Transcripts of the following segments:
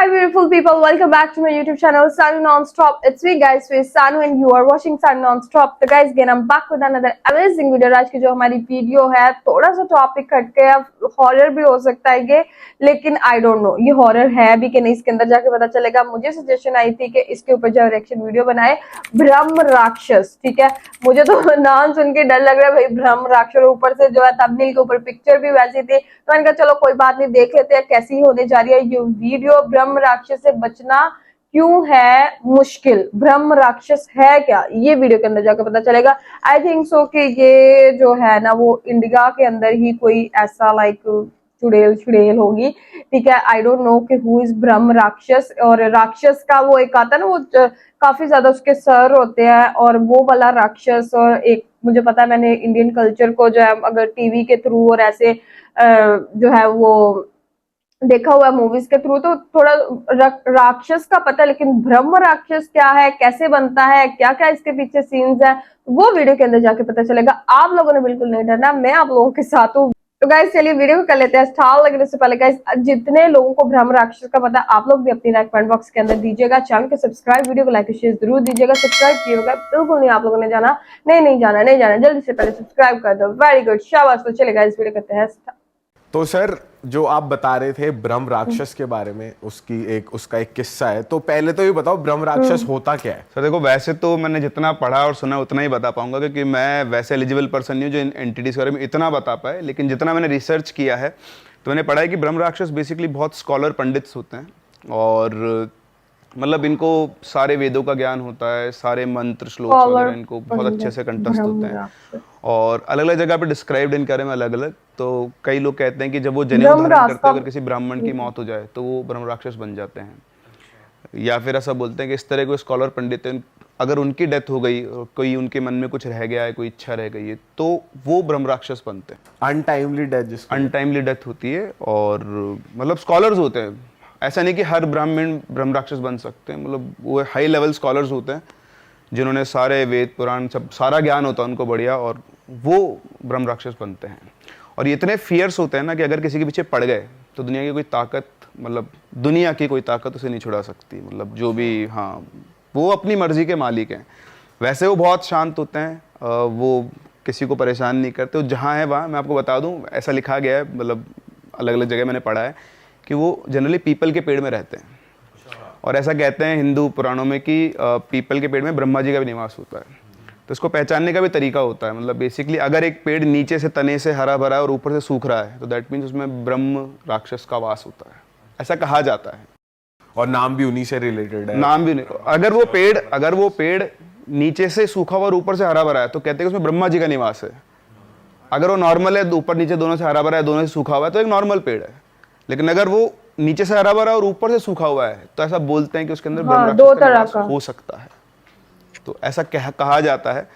Hi beautiful people, welcome back to my YouTube channel Sanu Non-Stop. It's me guys with Sanu and you are watching Sanu Non-Stop. तो guys again I'm back with another amazing video. आज की जो हमारी video है थोड़ा सा topic हटके अब हॉरर भी हो सकता है ये, लेकिन आई डोंट नो ये हॉरर है भी कि नहीं, इसके अंदर जाके पता चलेगा। मुझे सजेशन आई थी कि इसके ऊपर जो रिएक्शन वीडियो बनाए ब्रह्म राक्षस, ठीक है। मुझे तो नाम सुन के डर लग रहा है भाई, ब्रह्म राक्षस। ऊपर से जो है थंबनेल के ऊपर पिक्चर भी वैसी थी, तो मैंने कहा चलो कोई बात नहीं, देख लेते हैं कैसी होने जा रही है ये वीडियो। ब्रह्म राक्षस से बचना क्यों है मुश्किल, ब्रह्म राक्षस है क्या, ये वीडियो के अंदर जाकर पता चलेगा। आई थिंक सो कि ये जो है ना वो इंडिया के अंदर ही कोई ऐसा लाइक चुड़ैल होगी, ठीक है। आई डोंट नो कि हु इज ब्रह्म राक्षस। और राक्षस का वो एक आता है ना, वो काफी ज्यादा उसके सर होते हैं, और वो वाला राक्षस। और एक मुझे पता है, मैंने इंडियन कल्चर को जो है अगर टीवी के थ्रू और ऐसे जो है वो देखा हुआ मूवीज के थ्रू, तो थोड़ा राक्षस का पता है, लेकिन ब्रह्म राक्षस क्या है, कैसे बनता है, क्या क्या इसके पीछे सीन्स है, वो वीडियो के अंदर जाके पता चलेगा। आप लोगों ने बिल्कुल नहीं डरना, मैं आप लोगों के साथ हूँ। तो गाइस चलिए वीडियो को कर लेते हैं स्टार्ट। लगने से पहले गाइस, जितने लोगों को ब्रह्म राक्षस का पता है आप लोग भी अपनी राय कमेंट बॉक्स के अंदर दीजिएगा। चैनल को सब्सक्राइब, वीडियो को लाइक और शेयर जरूर दीजिएगा। सब्सक्राइब किएगा बिल्कुल नहीं आप लोगों ने जाना, नहीं जाना, जल्दी से पहले सब्सक्राइब कर दो। वेरी गुड, शाबाश। तो चलेगा इस वीडियो करते हैं। तो सर जो आप बता रहे थे ब्रह्म राक्षस के बारे में, उसका एक किस्सा है, तो पहले तो ये बताओ ब्रह्म राक्षस होता क्या है। सर देखो, वैसे तो मैंने जितना पढ़ा और सुना उतना ही बता पाऊंगा, क्योंकि मैं वैसे एलिजिबल पर्सन नहीं हूँ जो इन एंटिटीज के बारे में इतना बता पाए। लेकिन जितना मैंने रिसर्च किया है तो मैंने पढ़ा है कि ब्रह्म राक्षस बेसिकली बहुत स्कॉलर पंडित्स होते हैं, और मतलब इनको सारे वेदों का ज्ञान होता है, सारे मंत्र श्लोक वगैरह इनको बहुत अच्छे से कंठस्थ होते हैं, और अलग अलग जगह पे डिस्क्राइब्ड इनके बारे में अलग अलग। तो कई लोग कहते हैं कि जब वो जनेऊ धारण करते हैं, अगर किसी ब्राह्मण की मौत हो जाए तो वो ब्रह्म राक्षस बन जाते हैं। या फिर ऐसा बोलते हैं कि इस तरह कोई स्कॉलर पंडित है, अगर उनकी डेथ हो गई, कोई उनके मन में कुछ रह गया है, कोई इच्छा रह गई है, तो वो ब्रह्म राक्षस बनते हैं। अनटाइमली डेथ होती है, और मतलब स्कॉलर्स होते हैं। ऐसा नहीं कि हर ब्राह्मण ब्रह्म राक्षस बन सकते हैं, मतलब वो हाई लेवल स्कॉलर्स होते हैं जिन्होंने सारे वेद पुराण सब सारा ज्ञान होता है उनको बढ़िया, और वो ब्रह्म राक्षस बनते हैं। और ये इतने फियर्स होते हैं ना कि अगर किसी के पीछे पड़ गए तो दुनिया की कोई ताकत, मतलब दुनिया की कोई ताकत उसे नहीं छुड़ा सकती। मतलब जो भी, हाँ, वो अपनी मर्जी के मालिक हैं। वैसे वो बहुत शांत होते हैं, वो किसी को परेशान नहीं करते। जहाँ है वहाँ, मैं आपको बता दूँ, ऐसा लिखा गया है, मतलब अलग अलग जगह मैंने पढ़ा है कि वो जनरली पीपल के पेड़ में रहते हैं। और ऐसा कहते हैं हिंदू पुराणों में कि पीपल के पेड़ में ब्रह्मा जी का भी निवास होता है। तो इसको पहचानने का भी तरीका होता है। मतलब बेसिकली अगर एक पेड़ नीचे से तने से हरा भरा है और ऊपर से सूख रहा है, तो दैट मीन्स उसमें ब्रह्म राक्षस का वास होता है, ऐसा कहा जाता है। और नाम भी उन्हीं से रिलेटेड है। नाम भी नहीं, अगर वो पेड़ नीचे से सूखा हुआ और ऊपर से हरा भरा है तो कहते हैं कि उसमें ब्रह्मा जी का निवास है। अगर वो नॉर्मल है, ऊपर नीचे दोनों से हरा भरा है, दोनों से सूखा हुआ है, तो एक नॉर्मल पेड़ है। लेकिन अगर वो नीचे से हरा भरा और ऊपर से सूखा हुआ है, तो ऐसा बोलते हैं कि उसके अंदर ब्रह्म दो राक्षस का तरह निवास का हो सकता है। तो ऐसा कहा जाता है।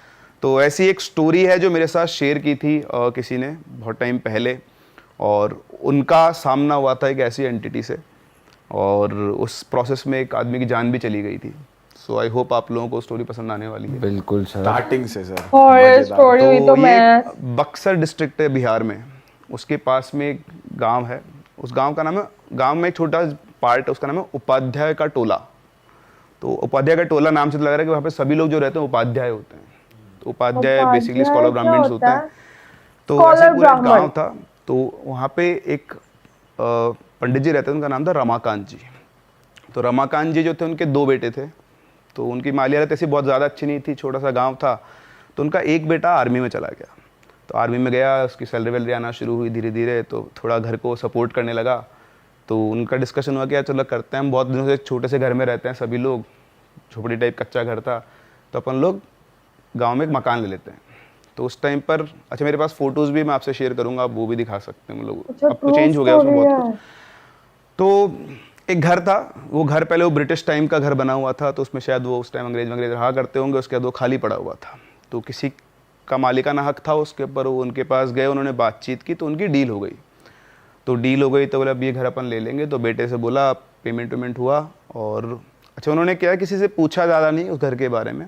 तो ऐसी एक स्टोरी है जो मेरे साथ शेयर की थी किसी ने बहुत टाइम पहले, और उनका सामना हुआ था एक ऐसी एंटिटी से, और उस प्रोसेस में एक आदमी की जान भी चली गई थी। सो आई होप आप लोगों को स्टोरी पसंद आने वाली है। बिल्कुल सर, स्टार्टिंग से सर। स्टोरी हुई तो ये बक्सर डिस्ट्रिक्ट है बिहार में, उसके पास में एक गांव है। उस गांव का नाम है, गांव में एक छोटा पार्ट है, उसका नाम है उपाध्याय का टोला। तो उपाध्याय का टोला नाम से लग रहा है कि वहाँ पे सभी लोग जो रहते हैं उपाध्याय होते हैं। तो उपाध्याय बेसिकली स्कॉलर ब्राह्मण्स होते हैं। तो ऐसे पूरा एक गांव था। तो वहाँ पे एक पंडित जी रहते थे, उनका नाम था रमाकांत जी। तो रमाकांत जी जो थे, उनके 2 बेटे थे। तो उनकी माली हालत ऐसी बहुत ज़्यादा अच्छी नहीं थी, छोटा सा गाँव था। तो उनका एक बेटा आर्मी में चला गया। तो आर्मी में गया, उसकी सैलरी वैलरी आना शुरू हुई धीरे धीरे, तो थोड़ा घर को सपोर्ट करने लगा। तो उनका डिस्कशन हुआ कि यार चलो करते हैं, हम बहुत दिनों से छोटे से घर में रहते हैं सभी लोग, झोपड़ी टाइप कच्चा घर था, तो अपन लोग गांव में एक मकान ले लेते हैं। तो उस टाइम पर, अच्छा मेरे पास फोटोज़ भी मैं आपसे शेयर करूँगा, आप वो भी दिखा सकते हैं। हम लोग अब तो चेंज हो गया उसमें बहुत कुछ। तो एक घर था, वो घर पहले वो ब्रिटिश टाइम का घर बना हुआ था, तो उसमें शायद वो उस टाइम अंग्रेज रहा करते होंगे। उसके बाद वो खाली पड़ा हुआ था। तो किसी का मालिकाना हक था उसके ऊपर। वो उनके पास गए, उन्होंने बातचीत की, तो उनकी डील हो गई। तो बोला अब ये घर अपन ले लेंगे। तो बेटे से बोला, पेमेंट हुआ। और अच्छा उन्होंने क्या, किसी से पूछा ज़्यादा नहीं उस घर के बारे में।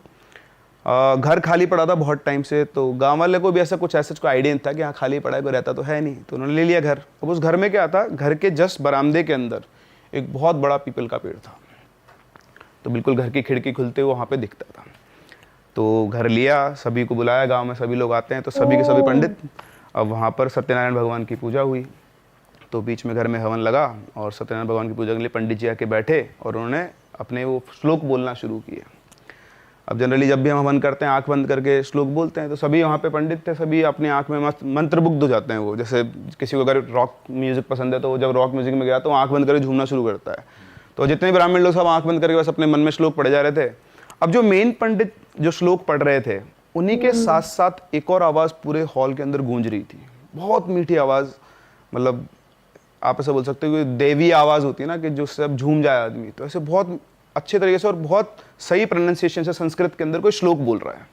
घर खाली पड़ा था बहुत टाइम से, तो गांव वाले को भी ऐसा कुछ कोई आइडिया नहीं था कि हाँ खाली पड़ा है, कोई रहता तो है नहीं। तो उन्होंने ले लिया घर। अब उस घर में क्या था, घर के जस्ट बरामदे के अंदर एक बहुत बड़ा पीपल का पेड़ था, तो बिल्कुल घर की खिड़की खुलते हुए वहाँ पे दिखता था। तो घर लिया, सभी को बुलाया, गांव में सभी लोग आते हैं तो सभी के सभी पंडित। अब वहाँ पर सत्यनारायण भगवान की पूजा हुई, तो बीच में घर में हवन लगा और सत्यनारायण भगवान की पूजा के लिए पंडित जी आके बैठे और उन्होंने अपने वो श्लोक बोलना शुरू किए। अब जनरली जब भी हम हवन करते हैं आंख बंद करके श्लोक बोलते हैं, तो सभी वहाँ पे पंडित थे, सभी अपनी आंख में मस्त मंत्रमुग्ध हो जाते हैं। वो जैसे किसी को अगर रॉक म्यूजिक पसंद है तो वो जब रॉक म्यूजिक में गया तो आंख बंद करके झूमना शुरू करता है। तो जितने ब्राह्मण लोग सब आंख बंद करके बस अपने मन में श्लोक पढ़े जा रहे थे। अब जो मेन पंडित जो श्लोक पढ़ रहे थे, उन्हीं के साथ साथ एक और आवाज़ पूरे हॉल के अंदर गूंज रही थी, बहुत मीठी आवाज़, मतलब आप ऐसा बोल सकते हो कि देवी आवाज़ होती है ना, कि जो सब झूम जाए आदमी। तो ऐसे बहुत अच्छे तरीके से और बहुत सही प्रोनाउंसिएशन से संस्कृत के अंदर कोई श्लोक बोल रहा है।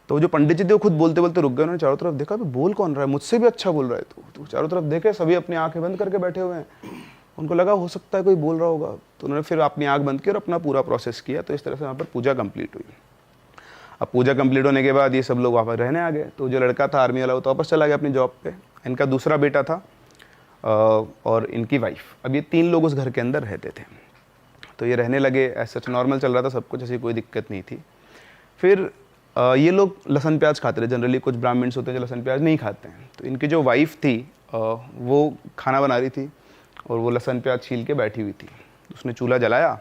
तो जो पंडित जी थे वो खुद बोलते बोलते रुक गए, उन्होंने चारों तरफ देखा, बोल कौन रहा है, मुझसे भी अच्छा बोल रहा है। तो चारों तरफ देखे, सभी अपनी आंखें बंद करके बैठे हुए हैं। उनको लगा हो सकता है कोई बोल रहा होगा, तो उन्होंने फिर अपनी आंख बंद की और अपना पूरा प्रोसेस किया। तो इस तरह से वहाँ पर पूजा कंप्लीट हुई। अब पूजा कंप्लीट होने के बाद ये सब लोग वापस रहने आ गए। तो जो लड़का था आर्मी वाला वो तो वापस चला गया अपनी जॉब पे। इनका दूसरा बेटा था और इनकी वाइफ। अब ये 3 लोग उस घर के अंदर रहते थे। तो ये रहने लगे, ऐसा नॉर्मल चल रहा था सब कुछ, ऐसी कोई दिक्कत नहीं थी। फिर ये लोग लहसुन प्याज खाते थे। जनरली कुछ ब्राह्मण्स होते हैं जो लहसुन प्याज नहीं खाते हैं। तो इनकी जो वाइफ थी वो खाना बना रही थी और वो लहसुन प्याज छील के बैठी हुई थी। उसने चूल्हा जलाया,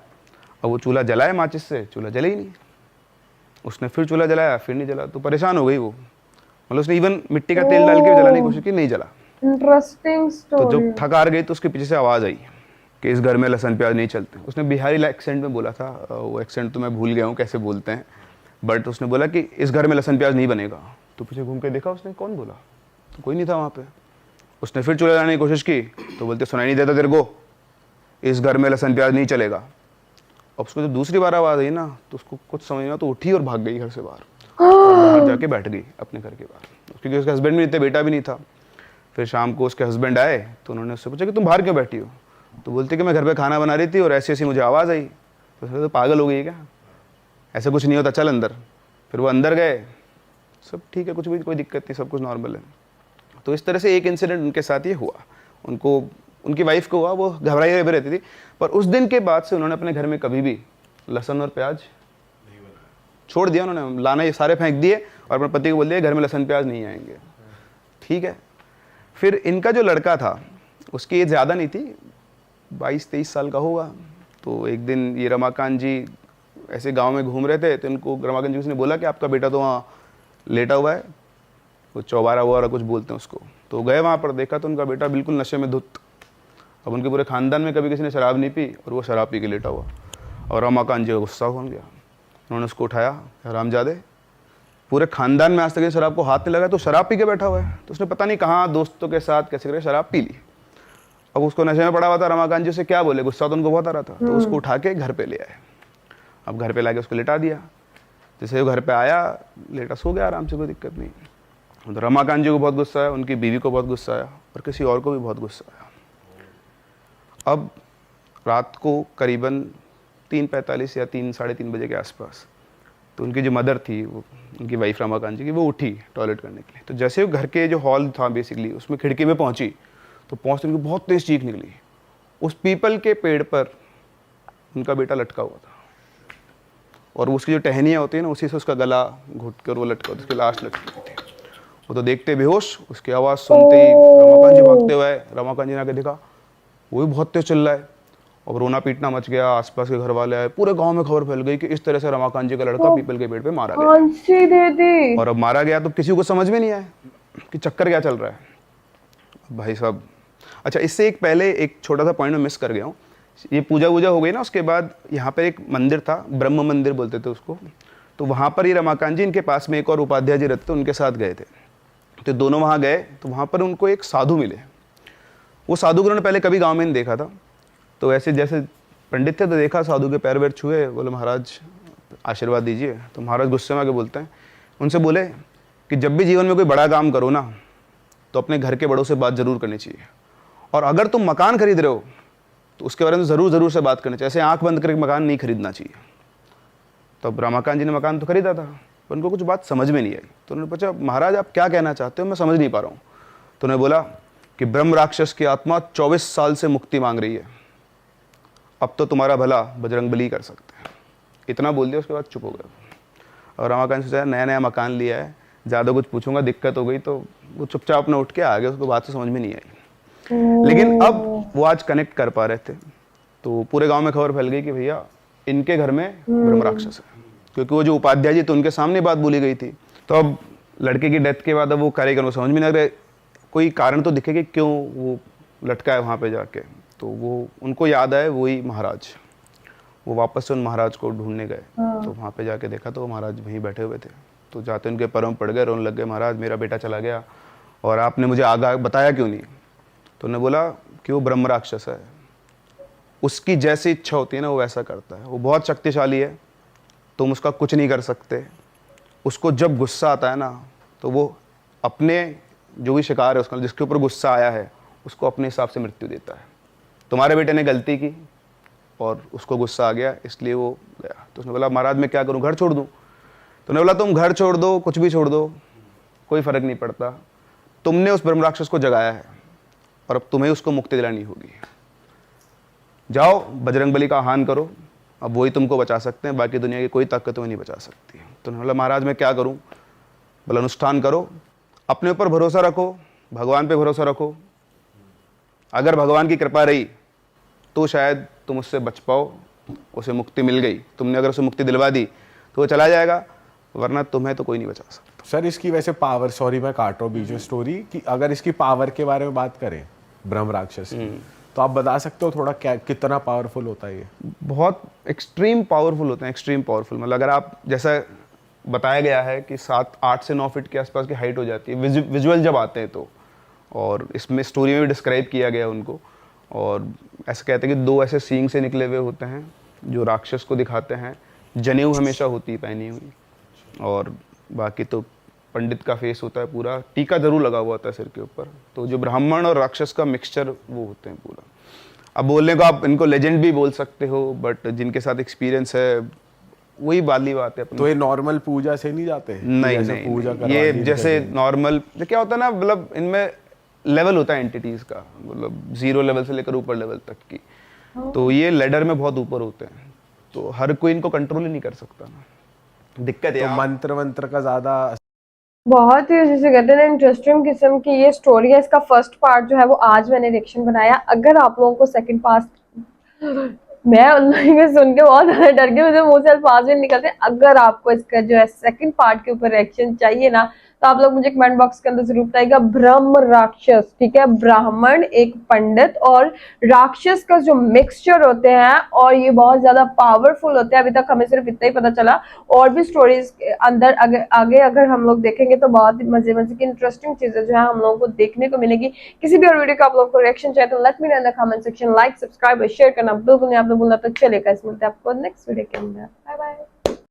और वो चूल्हा जलाया माचिस से, चूल्हा जले ही नहीं। उसने फिर चूल्हा जलाया, फिर नहीं जला। तो परेशान हो गई वो, मतलब उसने इवन मिट्टी का तेल डाल के जलाने की कोशिश की, नहीं जला। Interesting story. तो जब थक हार गई तो उसके पीछे से आवाज़ आई कि इस घर में लहसुन प्याज नहीं चलते। उसने बिहारी एक्सेंट में बोला था, वो एक्सेंट तो मैं भूल गया हूँ कैसे बोलते हैं, बट उसने बोला कि इस घर में लहसुन प्याज नहीं बनेगा। तो पीछे घूम के देखा उसने, कौन बोला, तो कोई नहीं था वहाँ पे। उसने फिर चूल्हा जलाने की कोशिश की, तो बोलते सुनाई नहीं देता तेरे को, इस घर में लहसुन प्याज नहीं चलेगा। अब उसको जब दूसरी बार आवाज़ आई ना, तो उसको कुछ समझ नहीं आया, तो उठी और भाग गई घर से बाहर, और बाहर जाके बैठ गई अपने घर के बाहर, क्योंकि उसके हस्बैंड भी नहीं थे, बेटा भी नहीं था। फिर शाम को उसके हस्बैंड आए तो उन्होंने उससे पूछा कि तुम बाहर क्यों बैठी हो। तो बोलते कि मैं घर पे खाना बना रही थी और ऐसी ऐसी मुझे आवाज़ आई। तो उसने तो पागल हो गई क्या, ऐसा कुछ नहीं होता, चल अंदर। फिर वो अंदर गए, सब ठीक है, कुछ भी कोई दिक्कत नहीं, सब कुछ नॉर्मल है। तो इस तरह से एक इंसिडेंट उनके साथ ये हुआ। उनको, उनकी वाइफ को हुआ, वो घबराई हुई रहती थी। पर उस दिन के बाद से उन्होंने अपने घर में कभी भी लहसुन और प्याज छोड़ दिया। उन्होंने लाना ये सारे फेंक दिए और अपने पति को बोल दिया घर में लहसुन प्याज नहीं आएंगे, ठीक है। फिर इनका जो लड़का था उसकी एज ज़्यादा नहीं थी, 22-23 साल का होगा। तो एक दिन ये रमाकांत जी ऐसे गांव में घूम रहे थे, तो इनको रमाकांत जी ने बोला कि आपका बेटा तो वहाँ लेटा हुआ है, वो चौबारा हुआ कुछ बोलते हैं उसको। तो गए वहाँ पर, देखा तो उनका बेटा बिल्कुल नशे में धुत। अब उनके पूरे खानदान में कभी किसी ने शराब नहीं पी और वो शराब पी के लेटा हुआ। और रमाकांत जी का गुस्सा हो गया, उन्होंने उसको उठाया, हरामजादे, पूरे खानदान में आज तक शराब को हाथ नहीं लगा, तो शराब पी के बैठा हुआ है। तो उसने पता नहीं कहाँ दोस्तों के साथ कैसे करके शराब पी ली। अब उसको नशे में पड़ा हुआ था, रमाकांत जी से क्या बोले, गुस्सा तो उनको बहुत आ रहा था। तो उसको उठा के घर पे ले आए। अब घर पे लाके उसको लिटा दिया। जैसे वो घर पे आया, लेटा सो गया आराम से, कोई दिक्कत नहीं। तो रमाकांत जी को बहुत गुस्सा आया, उनकी बीवी को बहुत गुस्सा आया और किसी और को भी बहुत गुस्सा आया। अब रात को करीबन 3:45 या 3-3:30 बजे के आसपास, तो उनकी जो मदर थी, वो उनकी वाइफ रमाकांत जी की, वो उठी टॉयलेट करने के लिए। तो जैसे वो घर के जो हॉल था बेसिकली, उसमें खिड़की में पहुंची, तो पहुंचते उनको बहुत तेज चीख निकली। उस पीपल के पेड़ पर उनका बेटा लटका हुआ था, और उसकी जो टहनियाँ होती है ना, उसी से उसका गला घुट कर वो लटका, उसकी लाश लटकी हुई थी। वो तो देखते बेहोश, उसकी आवाज़ सुनते ही रमाकांत जी भागते हुए आए। रमाकांत जी ने आके देखा, वो भी बहुत तेज चिल्ला रहा है, और रोना पीटना मच गया। आसपास के घर वाले आए, पूरे गांव में खबर फैल गई कि इस तरह से रमाकांत जी का लड़का पीपल के पेड़ पे मारा गया। और अब मारा गया तो किसी को समझ में नहीं आया कि चक्कर क्या चल रहा है भाई साहब। अच्छा, इससे एक पहले एक छोटा सा पॉइंट में मिस कर गया हूँ। ये पूजा वूजा हो गई ना, उसके बाद यहाँ पर एक मंदिर था, ब्रह्म मंदिर बोलते थे उसको। तो वहाँ पर ये रमाकांत जी, इनके पास में एक और उपाध्याय जी रहते थे, उनके साथ गए थे। तो दोनों वहाँ गए, तो वहाँ पर उनको एक साधु मिले। वो साधु को उन्होंने पहले कभी गाँव में नहीं देखा था। तो ऐसे जैसे पंडित थे, तो देखा, साधु के पैर वैर छुए, बोले महाराज आशीर्वाद दीजिए। तो महाराज गुस्से में आके बोलते हैं, उनसे बोले कि जब भी जीवन में कोई बड़ा काम करो ना, तो अपने घर के बड़ों से बात जरूर करनी चाहिए, और अगर तुम मकान खरीद रहे हो तो उसके बारे में ज़रूर से बात करनी चाहिए। ऐसे आंख बंद करके मकान नहीं खरीदना चाहिए। तो अब रमाकांत जी ने मकान तो खरीदा था, पर उनको कुछ बात समझ में नहीं आई। तो उन्होंने पूछा, महाराज आप क्या कहना चाहते हो, मैं समझ नहीं पा रहा हूँ। तो उन्होंने बोला कि ब्रह्म राक्षस की आत्मा 24 साल से मुक्ति मांग रही है, अब तो तुम्हारा भला बजरंगबली कर सकते हैं। इतना बोल दिया, उसके बाद चुप हो गया। और रमाकांत सोचा नया नया मकान लिया है, ज़्यादा कुछ पूछूंगा दिक्कत हो गई, तो वो चुपचाप अपना उठ के आ गया। उसको बात तो समझ में नहीं आई, लेकिन अब वो आज कनेक्ट कर पा रहे थे। तो पूरे गांव में खबर फैल गई कि भैया इनके घर में ब्रह्म राक्षस है, क्योंकि वो जो उपाध्याय जी थे उनके सामने बात बोली गई थी। तो अब लड़के की डेथ के बाद अब वो कार्यक्रम को समझ में नहीं आ रहा, कोई कारण तो दिखे कि क्यों वो लटका है वहाँ पे जाके। तो वो उनको याद आए वही महाराज, वो वापस से उन महाराज को ढूंढने गए। तो वहाँ पे जाके देखा तो वो महाराज वहीं बैठे हुए थे। तो जाते उनके पैरों में पड़ गए, रोने लग गए, महाराज मेरा बेटा चला गया और आपने मुझे आगा बताया क्यों नहीं। तो उन्होंने बोला कि वो ब्रह्म राक्षस है, उसकी जैसी इच्छा होती है ना वो वैसा करता है, वो बहुत शक्तिशाली है, तुम उसका कुछ नहीं कर सकते। उसको जब गुस्सा आता है ना तो वो अपने जो भी शिकार है उसका, जिसके ऊपर गुस्सा आया है, उसको अपने हिसाब से मृत्यु देता है। तुम्हारे बेटे ने गलती की और उसको गुस्सा आ गया इसलिए वो गया। तो उसने बोला महाराज मैं क्या करूं, घर छोड़ दूं। तो उन्होंने बोला तुम घर छोड़ दो, कुछ भी छोड़ दो, कोई फर्क नहीं पड़ता, तुमने उस ब्रह्म राक्षस को जगाया है और अब तुम्हें उसको मुक्ति दिलानी होगी। जाओ बजरंगबली का आह्वान करो, अब वही तुमको बचा सकते हैं, बाकी दुनिया की कोई ताकत तुम्हें नहीं बचा सकती। तो उन्होंने बोला महाराज मैं क्या करूं। बोला अनुष्ठान करो, अपने ऊपर भरोसा रखो, भगवान पे भरोसा रखो, अगर भगवान की कृपा रही तो शायद तुम उससे बच पाओ, उसे मुक्ति मिल गई, तुमने अगर उसे मुक्ति दिलवा दी तो वो चला जाएगा, वरना तुम्हें तो कोई नहीं बचा सकता। सर इसकी वैसे पावर, सॉरी मैं काट रहा हूँ बीच में स्टोरी, कि अगर इसकी पावर के बारे में बात करें ब्रह्म राक्षस की, तो आप बता सकते हो थोड़ा क्या कितना पावरफुल होता है ये? बहुत एक्सट्रीम पावरफुल होते हैं, एक्सट्रीम पावरफुल। मतलब अगर आप, जैसा बताया गया है कि 8 से 9 फीट के आसपास की हाइट हो जाती है विजुअल जब आते हैं तो, और इसमें स्टोरी में भी डिस्क्राइब किया गया उनको। और ऐसे कहते हैं कि 2 ऐसे सींग से निकले हुए होते हैं जो राक्षस को दिखाते हैं, जनेऊ हमेशा होती है पहनी हुई, और बाकी तो पंडित का फेस होता है पूरा, टीका जरूर लगा हुआ होता है सिर के ऊपर। तो जो ब्राह्मण और राक्षस का मिक्सचर वो होते हैं पूरा। अब बोलने को आप इनको लेजेंड भी बोल सकते हो, बट जिनके साथ एक्सपीरियंस है वही बाली बात है अपनी। तो ये नॉर्मल पूजा से नहीं जाते? नहीं नहीं, नहीं, पूजा ये जैसे नॉर्मल क्या होता है ना, मतलब इनमें लेवल होता है एंटिटीज का, मतलब 0 लेवल से लेकर ऊपर लेवल तक की। तो ये लेडर में बहुत ऊपर होते हैं, तो हर कोई इनको कंट्रोल ही नहीं कर सकता ना, दिक्कत है। तो मंत्र का ज्यादा बहुत ही जैसे कहते हैं ना इंटरेस्टिंग किस्म की ये स्टोरी है। इसका फर्स्ट पार्ट जो है वो आज मैंने रिएक्शन बनाया। अगर आप लोगों को सेकंड पार्ट, मैं ऑनलाइन में सुन के बहुत ज्यादा डर गई, मुझे मुंह से अल्फाज भी निकलते। अगर आपको इसका जो है सेकंड पार्ट के ऊपर रिएक्शन चाहिए ना, तो आप लोग मुझे कमेंट बॉक्स के अंदर जरूर बताइएगा। ब्रह्म राक्षस, ठीक है, ब्राह्मण, एक पंडित और राक्षस का जो मिक्सचर होते हैं, और ये बहुत ज्यादा पावरफुल होते हैं। अभी तक हमें सिर्फ इतना ही पता चला, और भी स्टोरीज अंदर आगे अगर हम लोग देखेंगे तो बहुत मजे मजे की इंटरेस्टिंग चीजें जो है हम लोगों को देखने को मिलेगी। किसी भी और वीडियो का आप लोग को रिएक्शन चाहिए तो let me know in the comment section. Like, subscribe और शेयर करना बिल्कुल नहीं आप लोग भूलना। तो चलिए गाइस, मिलते हैं आपको नेक्स्ट वीडियो के अंदर। Bye bye.